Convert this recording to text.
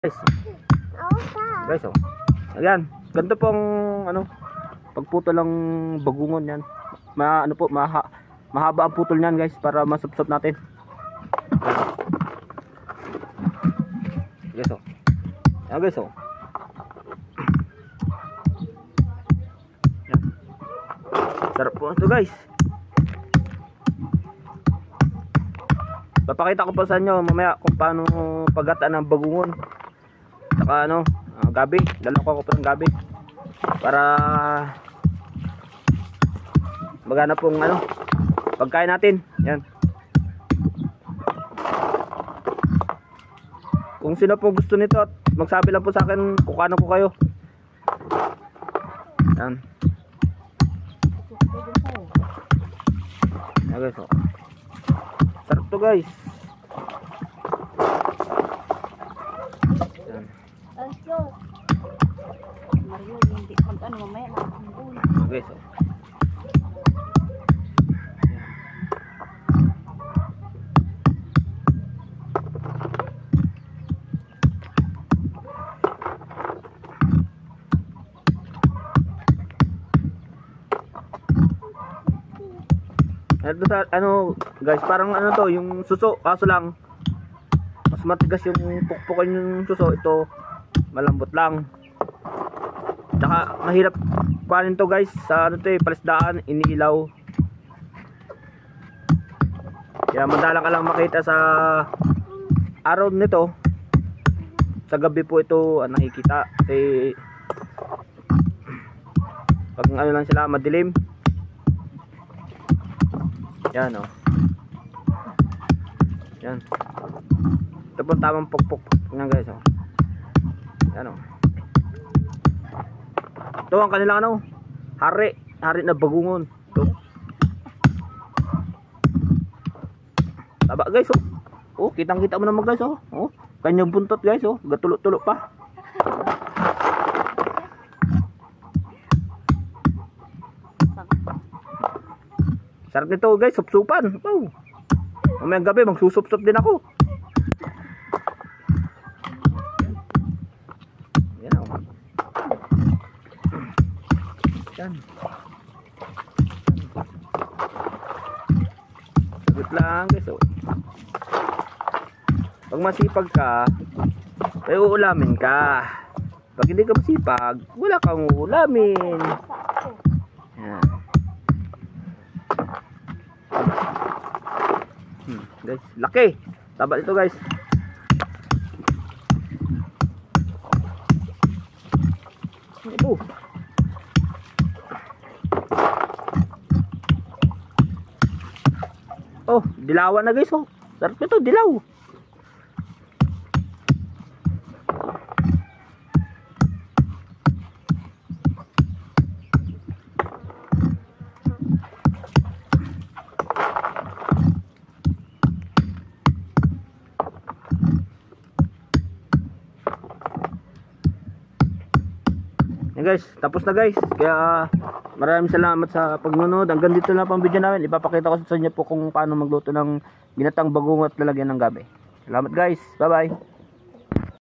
Guys, guys, oh. Ayan, ganito pong ano, pagputol ng bagungon yan. Ano po, mahaba ang putol niyan, guys, para masupsop natin. Guys, oh. Ayan, guys, oh. Ayan. Sarap po ito, guys. Papakita ko pa sa inyo mamaya kung paano paggataan ng bagungon. Saka ano, gabi, dala ko pa ng gabi para magana pong ano, pagkain natin. Yan. Kung sino po gusto nito, magsabi lang po sa akin kung ano po kayo. Yan. Yan, guys, oh. Sarap to, guys. Mario, hindi pag ano mamaya nakakambun. Okay, so. Ito sa ano, guys, parang ano to, yung suso, kaso lang mas matigas yung pukpukin yung suso. Ito malambot lang. Tsaka mahirap kuhanin to, guys, sa ano to, palisdaan, iniilaw. Kaya madalang ka lang makita sa araw nito. Sa gabi po ito nakikita. Kasi pag ano lang sila, madilim. Yan, oh. Yan. Ito po tamang pukpuk nga, guys, oh. Yan, oh. Ito ang kanilang ano, hari na bagungon. Ito. Taba, guys, oh. Oh, kitang-kita mo naman, guys, oh. Oh, kanyang buntot, guys, oh. Gatulot-tulot pa. Sarap nito, guys, supsupan. Oh. Mamayang gabi magsusup-sup din ako. Yan, oh. Yan. Sagot lang, guys, oh. Pag masipag ka, ay uulamin ka. Pag hindi ka masipag, wala kang uulamin. Yan. Guys, laki. Taba ito, guys. Ito. Oh, dilawan na, guys, oh. Sarap nito, dilaw. Yan, guys, tapos na, guys. Kaya maraming salamat sa pagnonood. Hanggang dito na pang video namin. Ipapakita ko sa inyo po kung paano magluto ng ginatang bagungot at lalagyan ng gabi. Salamat, guys. Bye bye.